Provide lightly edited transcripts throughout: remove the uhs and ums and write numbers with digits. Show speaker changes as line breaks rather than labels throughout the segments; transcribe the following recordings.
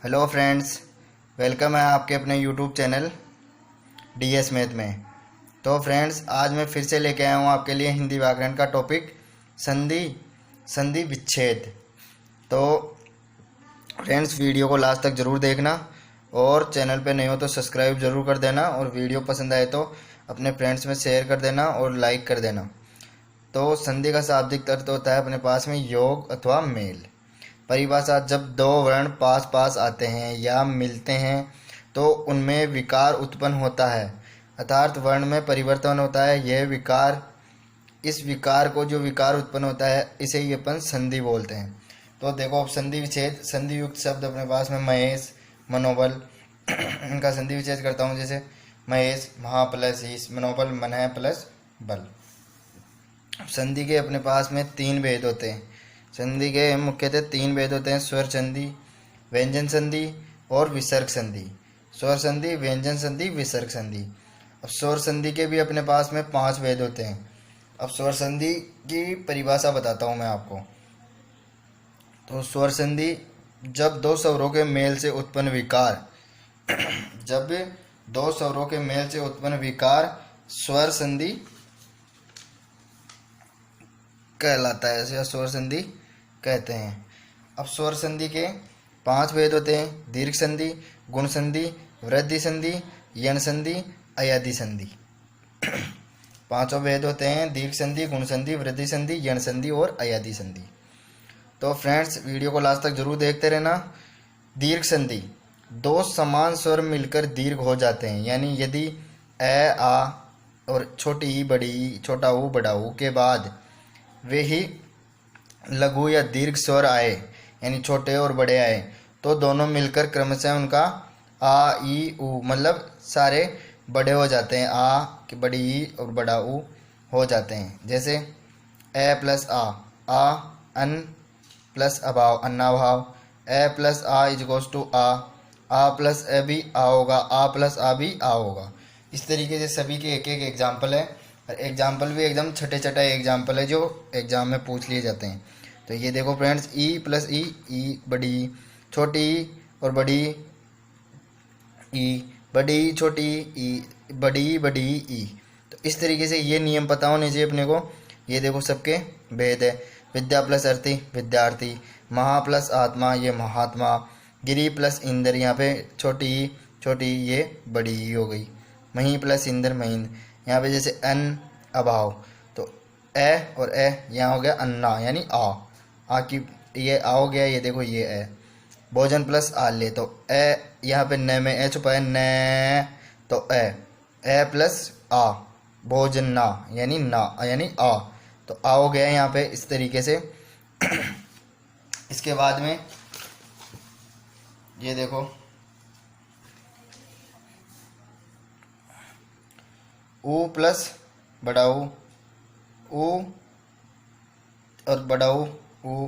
Hello friends, welcome है आपके अपने यूट्यूब चैनल डीएस मैथ में। तो फ्रेंड्स, आज मैं फिर से लेके आया हूँ आपके लिए हिंदी व्याकरण का टॉपिक संधि विच्छेद। तो फ्रेंड्स, वीडियो को लास्ट तक ज़रूर देखना और चैनल पे नए हो तो सब्सक्राइब ज़रूर कर देना और वीडियो पसंद आए तो अपने फ्रेंड्स में शेयर कर देना और लाइक कर देना। तो संधि का शाब्दिक अर्थ होता है अपने पास में योग अथवा मेल। परिभाषा: जब दो वर्ण पास पास आते हैं या मिलते हैं तो उनमें विकार उत्पन्न होता है, अर्थात वर्ण में परिवर्तन होता है। यह विकार, इस विकार को जो विकार उत्पन्न होता है इसे ही अपन संधि बोलते हैं। तो देखो, अब संधि विच्छेद, संधि युक्त शब्द अपने पास में महेश, मनोबल इनका संधि विच्छेद करता हूँ। जैसे महेश महा प्लस ईश, मनोबल मन है प्लस बल। संधि के अपने पास में तीन भेद होते हैं। संधि के मुख्यतः तीन भेद होते हैं: स्वर संधि, व्यंजन संधि और विसर्ग संधि। स्वर संधि, व्यंजन संधि, विसर्ग संधि। अब स्वर संधि के भी अपने पास में पांच भेद होते हैं। अब स्वर संधि की परिभाषा बताता हूँ मैं आपको। तो स्वर संधि: जब दो स्वरों के मेल से उत्पन्न विकार जब दो स्वरों के मेल से उत्पन्न विकार स्वर संधि कहलाता है, ऐसे स्वर संधि कहते हैं। अब स्वर संधि के पांच भेद होते हैं: दीर्घ संधि, गुण संधि, वृद्धि संधि, यण संधि, अयादि संधि। पांचों भेद होते हैं: दीर्घ संधि, गुण संधि, वृद्धि संधि, यण संधि और अयादि संधि। तो फ्रेंड्स, वीडियो को लास्ट तक जरूर देखते रहना। दीर्घ संधि: दो समान स्वर मिलकर दीर्घ हो जाते हैं, यानी यदि ए आ और छोटी ई बड़ी ई, छोटा ऊ बड़ा ऊ के बाद वे ही लघु या दीर्घ स्वर आए, यानी छोटे और बड़े आए, तो दोनों मिलकर क्रमशः उनका आ ई ऊ, मतलब सारे बड़े हो जाते हैं। आ की बड़ी ई और बड़ा ऊ हो जाते हैं। जैसे ए प्लस आ अन प्लस अभाव, अन्नाभाव। ए प्लस आ इज गोस टू आ प्लस ए भी आ होगा, आ प्लस आ भी आ होगा। इस तरीके से सभी के एक एक एग्जाम्पल है, और एग्जाम्पल भी एकदम छठे छठे एग्जाम्पल है जो एग्जाम में पूछ लिए जाते हैं। तो ये देखो फ्रेंड्स, ई प्लस ई बड़ी ई, छोटी ई और बड़ी ई, बड़ी ई छोटी ई, बड़ी ई। तो इस तरीके से ये नियम पता होने चाहिए अपने को। ये देखो सबके भेद है। विद्या प्लस अर्थी, विद्यार्थी। महा प्लस आत्मा, ये महात्मा। गिरी प्लस इंद्र, यहाँ पे छोटी ई, ये बड़ी ई हो गई। मही प्लस इंद्र, महींद्र। यहाँ पे जैसे अन अभाव, तो ए और ए यहाँ हो गया अन्ना, यानी आ की ये आ हो गया, ये देखो ये ए। भोजन प्लस आल्य, तो ए यहाँ पे न में ए छुपा है, न, तो ए प्लस आ, भोजन ना, यानी ना, यानी आ, तो आ हो गया यहाँ पे इस तरीके से। इसके बाद में ये देखो, ऊ प्लस बड़ा ऊ और बड़ा ऊ,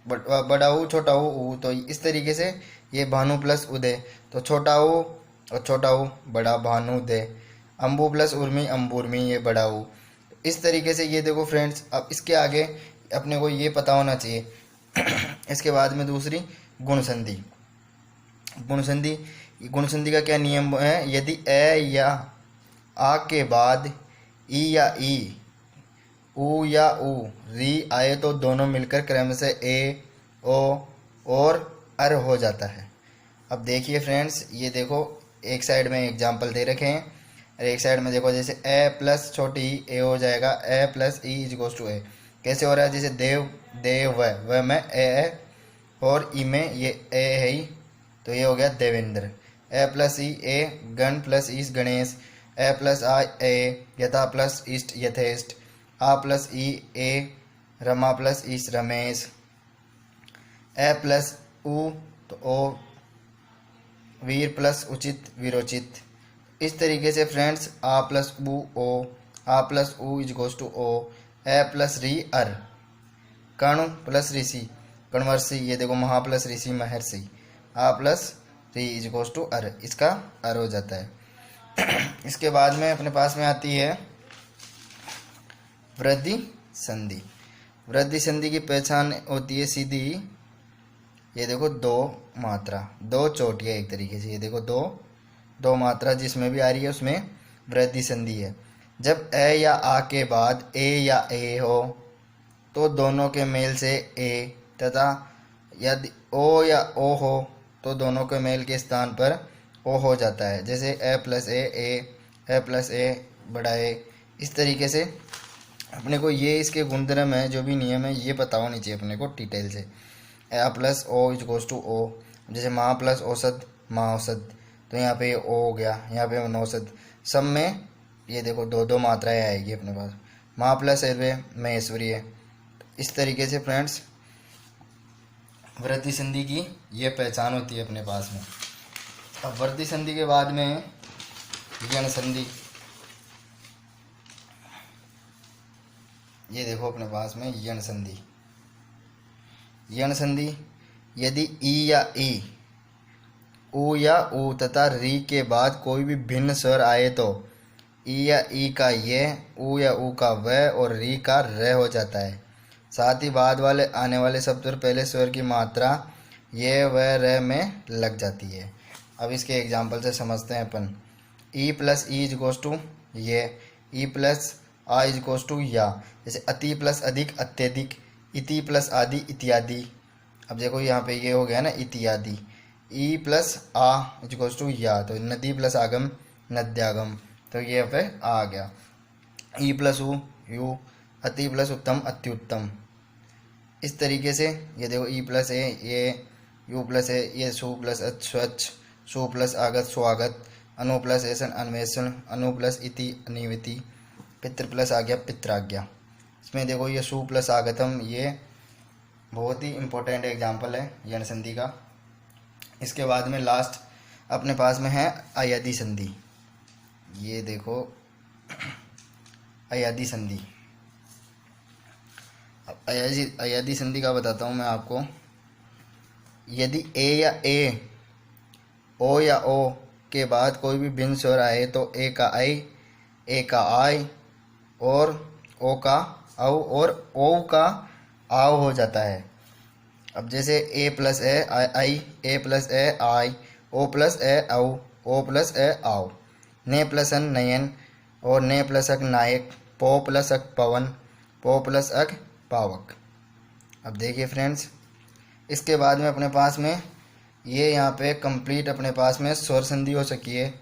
बड़ा ऊ छोटा ऊ, तो इस तरीके से ये भानु प्लस उदय, तो छोटा ऊ और छोटा ऊ बड़ा भानु दे। अम्बु प्लस उर्मी, अम्बुर्मी, ये बड़ा ऊ। इस तरीके से ये देखो फ्रेंड्स, अब इसके आगे अपने को ये पता होना चाहिए। इसके बाद में दूसरी गुण संधि। गुण संधि का क्या नियम है? यदि ए या आ के बाद ई या ई, ऊ या ऊ, री आए तो दोनों मिलकर क्रमशः ए, ओ और अर हो जाता है। अब देखिए फ्रेंड्स, ये देखो एक साइड में एग्जाम्पल दे रखे हैं और एक साइड में देखो, जैसे ए प्लस छोटी ए हो जाएगा, ए प्लस ई इज गोस टू ए। कैसे हो रहा है? जैसे देव व में ए और ई में ये ए है ही, तो ये हो गया देवेंद्र। ए प्लस ई ए, गण प्लस ईश गणेश। ए प्लस आ ए, यथा प्लस ईस्ट यथेष्ट। आ प्लस ई ए, रमा प्लस ईश रमेश। ए प्लस ऊ, तो ओ, वीर प्लस उचित वीरोचित। इस तरीके से फ्रेंड्स, आ प्लस ऊ ओ, आ प्लस ऊ इज गोस टू ओ। ए प्लस री अर, कणु प्लस ऋषि कण्वर्षि, ये देखो महा प्लस ऋषि महर्षि। आ प्लस री इज गोस टू अर, इसका अर हो जाता है। इसके बाद में अपने पास में आती है वृद्धि संधि। वृद्धि संधि की पहचान होती है सीधी ये देखो दो मात्रा, दो चोटियाँ एक तरीके से, ये देखो दो दो मात्रा जिसमें भी आ रही है उसमें वृद्धि संधि है। जब ए या आ के बाद ए या ए हो तो दोनों के मेल से ए, तथा यदि ओ या ओ हो तो दोनों के मेल के स्थान पर ओ हो जाता है। जैसे ए प्लस ए प्लस ए बड़ा ए। इस तरीके से अपने को ये इसके गुणधर्म है, जो भी नियम है ये पता होनी चाहिए अपने को डिटेल से। ए प्लस ओ इज गोज टू ओ। जैसे माँ प्लस औसत माँ औसत, तो यहाँ पे ओ हो गया, यहाँ पे नौसत। सब में ये देखो दो दो मात्राएं आएगी अपने पास। माँ प्लस ऐश्वर्य में ऐश्वर्य। इस तरीके से फ्रेंड्स वृद्धि संधि की ये पहचान होती है अपने पास में। अब वृद्धि संधि के बाद में यण संधि। ये देखो अपने पास में यण संधि। यण संधि, यदि ई या ई, ऊ या ऊ तथा री के बाद कोई भी भिन्न स्वर आए तो ई या ई का ये, ऊ या ऊ का वह और री का र हो जाता है। साथ ही बाद वाले आने वाले शब्द पर पहले स्वर की मात्रा ये वह र में लग जाती है। अब इसके एग्जाम्पल से समझते हैं अपन। ई प्लस ई इज गोज टू ये, ई प्लस आ इज गोज टू या। जैसे अति प्लस अधिक अत्यधिक, इति प्लस आदि इत्यादि। अब देखो यहाँ पे ये हो गया ना इत्यादि। ई प्लस आ इज गोज टू या, तो नदी प्लस आगम नद्यागम, तो ये पे आ गया। ई प्लस यू, अति प्लस उत्तम अत्युत्तम। इस तरीके से ये देखो ई प्लस ए ये, यू प्लस ए ये, सु प्लस स्वच्छ, सु प्लस आगत स्वागत, अनु प्लस ऐसन अन्वेषण, अनु प्लस इति अनिविति, पितृ प्लस आज्ञा पित्राज्ञा। इसमें देखो ये सु प्लस आगतम, ये बहुत ही इम्पोर्टेंट एग्जाम्पल है यण संधि का। इसके बाद में लास्ट अपने पास में है अयदि संधि। ये देखो अयदि संधि। अब अयदि संधि का बताता हूँ मैं आपको। यदि ए या ए, ओ या ओ के बाद कोई भी भिन्न स्वर आए तो ए का आई, ए का आई और ओ का औ और ओ का आओ हो जाता है। अब जैसे ए प्लस ए आई, ए प्लस ए आई, ओ प्लस ए औ, ओ प्लस ए आओ। ने प्लस अन नयन और ने प्लस अक नायक, पो प्लस अक पवन, पो प्लस अक पावक। अब देखिए फ्रेंड्स, इसके बाद में अपने पास में ये यहाँ पे कंप्लीट अपने पास में स्वर संधि हो सकी है।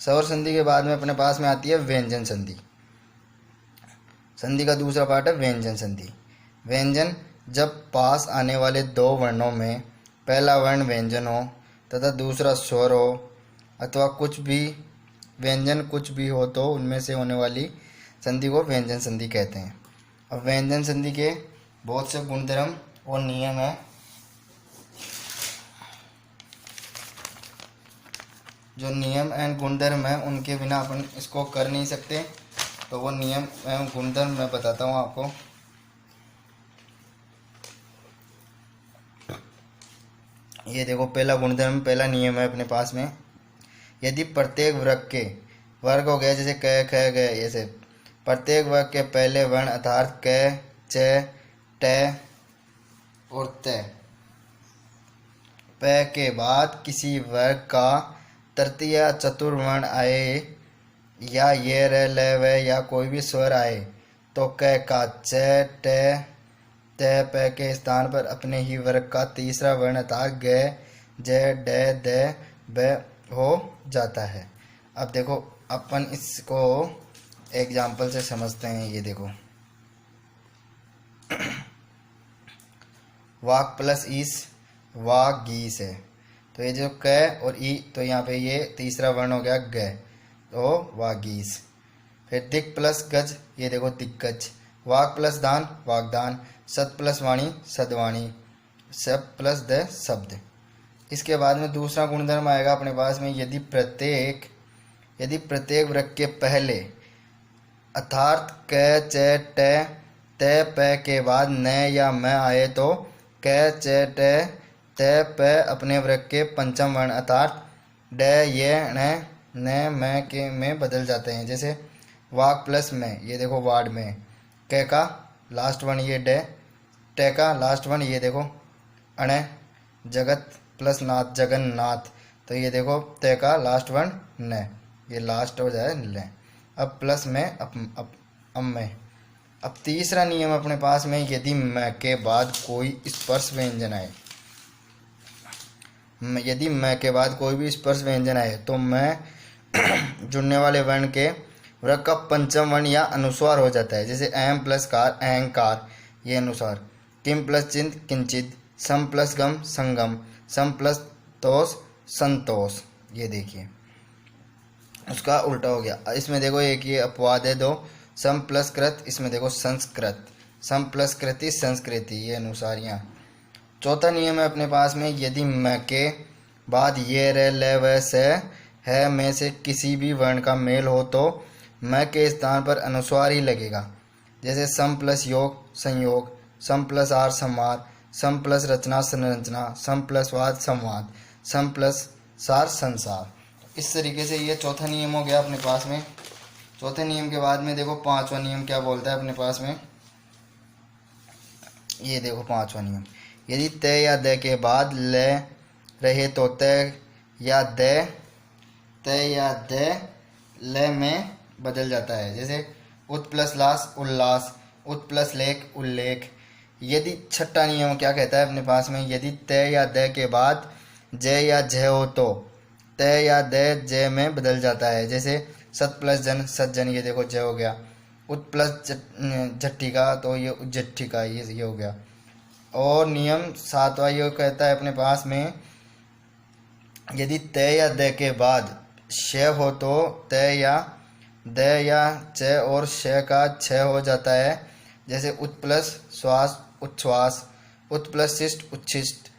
स्वर संधि के बाद में अपने पास में आती है व्यंजन संधि। संधि का दूसरा पार्ट है व्यंजन संधि। व्यंजन, जब पास आने वाले दो वर्णों में पहला वर्ण व्यंजन हो तथा दूसरा स्वर हो, अथवा कुछ भी व्यंजन कुछ भी हो तो उनमें से होने वाली संधि को व्यंजन संधि कहते हैं। अब व्यंजन संधि के बहुत से गुणधर्म और नियम हैं। जो नियम एवं गुणधर्म है उनके बिना अपन इसको कर नहीं सकते, तो वो नियम एवं गुणधर्म मैं बताता हूँ आपको। ये देखो पहला गुणधर्म, पहला नियम है अपने पास में। यदि प्रत्येक वर्ग हो गया, जैसे क ख ग, ऐसे प्रत्येक वर्ग के पहले वर्ण अर्थात क च ट और त प के बाद किसी वर्ग का तृतीय चतुर्वर्ण आए या ये र ल व या कोई भी स्वर आए तो क का च ट त प के स्थान पर अपने ही वर्ग का तीसरा वर्ण अर्थात ग ज ड द ब हो जाता है। अब देखो अपन इसको एग्जाम्पल से समझते हैं। ये देखो वाक प्लस ईस वागीस है, तो ये जो क और ई, तो यहाँ पे ये तीसरा वर्ण हो गया ग, तो वागीस। फिर दिक प्लस गज, ये देखो दिग्गज। वाक प्लस दान वागदान। सत प्लस वाणी सदवाणी। शब्द प्लस द शब्द। इसके बाद में दूसरा गुणधर्म आएगा अपने पास में। यदि प्रत्येक वर्ग के पहले अर्थात क च ट त प के बाद न या म आए तो क च ट त प अपने वर्ग के पंचम वर्ण अर्थात ड ये न म के में बदल जाते हैं। जैसे वाक प्लस में, ये देखो वार्ड में। क का लास्ट वर्ण ये ड, ट का लास्ट वर्ण ये देखो अण, जगत प्लस नाथ जगन्नाथ, तो ये देखो ते का लास्ट वन न, ये लास्ट हो जाए ले। अब प्लस में अब में। अब तीसरा नियम अपने पास में, यदि म के बाद कोई स्पर्श व्यंजन आए, यदि म के बाद कोई भी स्पर्श व्यंजन आए तो मैं जुड़ने वाले वर्ण के वर्ग का पंचम वर्ण या अनुस्वार हो जाता है। जैसे अहम प्लस कार अहंकार, ये अनुस्वार। किम प्लस चिंत किंचित, सम प्लस गम संगम, सम प्लस तोष संतोष। ये देखिए उसका उल्टा हो गया। इसमें देखो एक ये अपवाद है दो, सम प्लस कृत, इसमें देखो संस्कृत, सम प्लस कृति संस्कृति, ये अनुसारियाँ। चौथा नियम है अपने पास में, यदि म के बाद ये रे ले व से है में से किसी भी वर्ण का मेल हो तो म के स्थान पर अनुस्वार ही लगेगा। जैसे सम प्लस योग संयोग, सम प्लस आर संवाद, सम प्लस रचना संरचना, सम प्लस वाद संवाद, सम प्लस सार संसार। इस तरीके से ये चौथा नियम हो गया अपने पास में। चौथे नियम के बाद में देखो पांचवा नियम क्या बोलता है अपने पास में, ये देखो पांचवा नियम, यदि त या द के बाद ले रहे तो त या द ले में बदल जाता है। जैसे उत प्लस लास उल्लास, उत प्लस लेख उल्लेख। यदि छठा नियम क्या कहता है अपने पास में, यदि त या द के बाद ज या झ हो तो त या द ज में बदल जाता है। जैसे सत प्लस जन सज्जन, ये देखो ज हो गया। उत प्लस जट्टी का, तो ये उज्जट्ठी का, ये हो गया। और नियम सातवां ये कहता है अपने पास में, यदि त या द के बाद श हो तो त या द या च और श का छ हो जाता है। जैसे उत प्लस श्वास उच्छ्वास, उत प्लस शिष्ट उच्छिष्ट,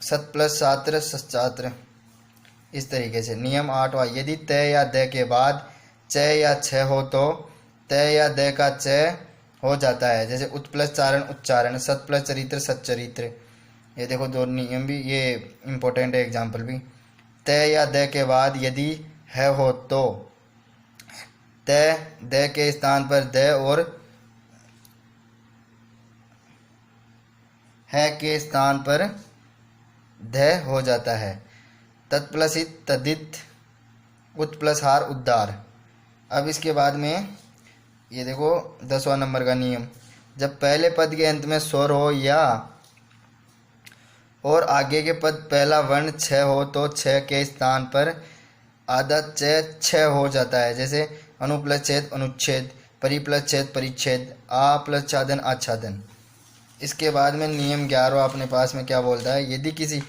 सत प्लस छात्र सच्छात्र। इस तरीके से। नियम आठवां, यदि त या द के बाद च या छ हो तो त या द का च हो जाता है। जैसे उत प्लस चारण उच्चारण, सत प्लस चरित्र सच्चरित्र। ये देखो दो नियम भी, ये इम्पोर्टेंट है एग्जाम्पल भी। त या द के बाद यदि है हो तो त द के स्थान पर द और है के स्थान पर ध हो जाता है। तत् प्लस इत तदित, उत प्लस हार उद्धार। अब इसके बाद में ये देखो 10वां नंबर का नियम, जब पहले पद के अंत में स्वर हो या और आगे के पद पहला वर्ण छ हो तो छ के स्थान पर आधा छ हो जाता है। जैसे अनु प्लस छेद अनुच्छेद, परि प्लस छेद परिच्छेद, आ प्लस छादन आच्छादन। इसके बाद में नियम 11वां अपने पास में क्या बोलता है, यदि किसी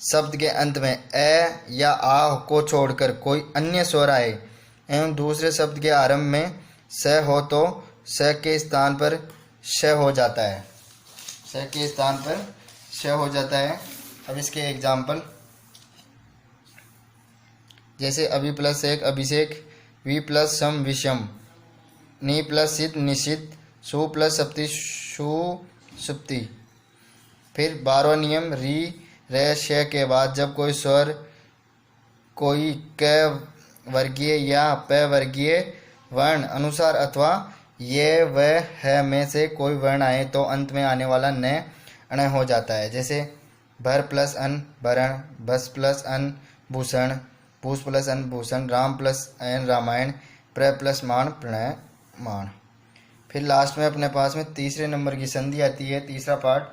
शब्द के अंत में ए या आ को छोड़कर कोई अन्य स्वर आए एवं दूसरे शब्द के आरंभ में स हो तो स के स्थान पर श हो जाता है, स के स्थान पर श हो जाता है। अब इसके एग्जाम्पल, जैसे अभि प्लस एक अभिषेक, वी प्लस सम विषम, नि प्लस सिद्ध निषिद्ध, सु प्लस सप्ति सुप्ति। फिर 12वां नियम, री रे श के बाद जब कोई स्वर कोई क वर्गीय या प वर्गीय वर्ण अनुसार अथवा ये व है में से कोई वर्ण आए तो अंत में आने वाला न अण हो जाता है। जैसे भर प्लस अन भरण, बस प्लस अन भूषण, भूष प्लस अन भूषण, राम प्लस अन रामायण, प्र प्लस मान प्रणय मान। फिर लास्ट में अपने पास में तीसरे नंबर की संधि आती है, तीसरा पार्ट,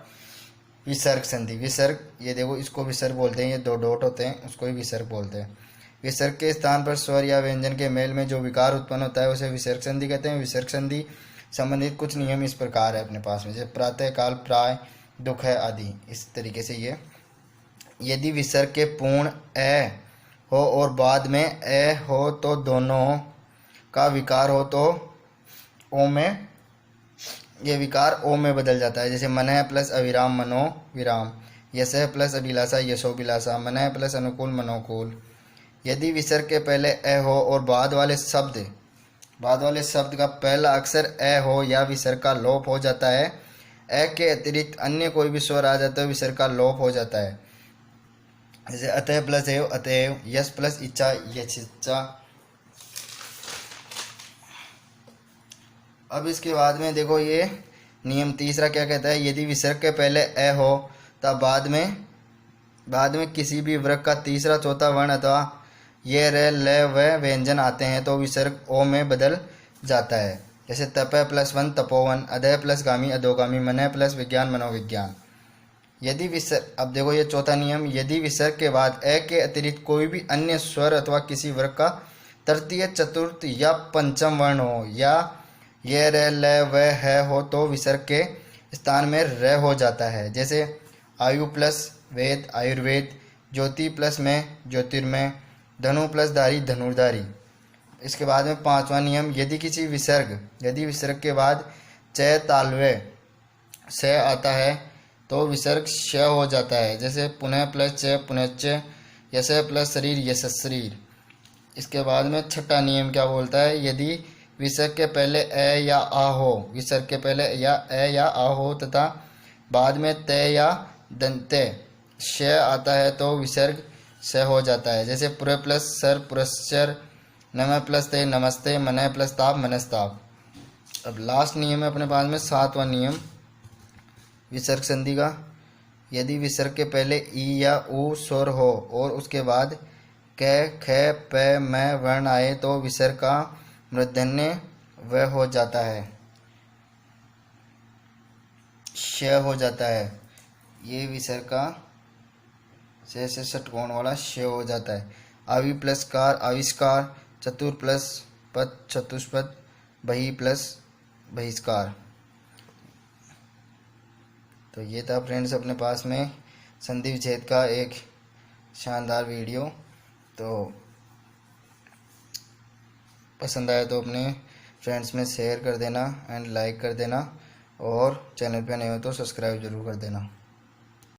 विसर्ग संधि। विसर्ग, ये देखो इसको विसर्ग बोलते हैं, ये दो डॉट होते हैं उसको ही विसर्ग बोलते हैं। विसर्ग के स्थान पर स्वर या व्यंजन के मेल में जो विकार उत्पन्न होता है उसे विसर्ग संधि कहते हैं। विसर्ग संधि संबंधित कुछ नियम इस प्रकार है अपने पास में, जैसे प्रातः काल, प्राय, दुख है आदि। इस तरीके से ये, यदि विसर्ग के पूर्ण ए हो और बाद में ए हो तो दोनों का विकार हो तो ओ में, ये विकार ओ में बदल जाता है। जैसे मन प्लस अविराम मनो विराम, यश प्लस अभिलाषा यशोभिलाषा, मन प्लस अनुकूल मनोकूल। यदि विसर्ग के पहले ए हो और बाद वाले शब्द का पहला अक्षर ए हो या विसर्ग का लोप हो जाता है, ए के अतिरिक्त अन्य कोई भी स्वर आ जाता है विसर्ग का लोप हो जाता है। जैसे अतः प्लस एव अतएव, यश प्लस इच्छा यशिच्छा। अब इसके बाद में देखो ये नियम तीसरा क्या कहता है, यदि विसर्ग के पहले ए हो तब बाद में बाद में किसी भी वर्ग का तीसरा चौथा वर्ण अथवा ये रे ल व व्यंजन आते हैं तो विसर्ग ओ में बदल जाता है। जैसे तप प्लस वन तपोवन, अधय प्लस गामी अधोगामी, मन प्लस विज्ञान मनोविज्ञान। यदि विसर्ग, अब देखो ये चौथा नियम, यदि विसर्ग के बाद ए के अतिरिक्त कोई भी अन्य स्वर अथवा किसी वर्ग का तृतीय चतुर्थ या पंचम वर्ण हो या ये र ल व है हो तो विसर्ग के स्थान में र हो जाता है। जैसे आयु प्लस वेद आयुर्वेद, ज्योति प्लस में ज्योतिर्मय, धनु प्लस धारी धनुर्धारी। इसके बाद में पांचवा नियम, यदि विसर्ग के बाद च तालव्य से आता है तो विसर्ग श हो जाता है। जैसे पुनः प्लस च पुनश्च, यश प्लस शरीर यशशरीर। इसके बाद में छठा नियम क्या बोलता है, यदि विसर्ग के पहले ए या आ हो, विसर्ग के पहले या ए या आ हो तथा बाद में त या दंते श आता है तो विसर्ग स हो जाता है। जैसे पुर प्लस सर पुरस्चर, नम प्लस ते नमस्ते, मन प्लस ताप मनस्ताप। अब लास्ट नियम है अपने पास में सातवां नियम विसर्ग संधि का। यदि विसर्ग के पहले ई या उ स्वर हो और उसके बाद क ख प म वर्ण आए तो विसर्ग का मूर्धन्य व हो जाता है, श हो जाता है। ये विसर्ग का से षटकोण वाला श हो जाता है। आवि प्लस कार आविष्कार, चतुर प्लस पद चतुष्पद, बही प्लस बहिष्कार। तो ये था फ्रेंड्स अपने पास में संधि विच्छेद का एक शानदार वीडियो। तो पसंद आया तो अपने फ्रेंड्स में शेयर कर देना एंड लाइक कर देना और चैनल पे नए हो तो सब्सक्राइब ज़रूर कर देना।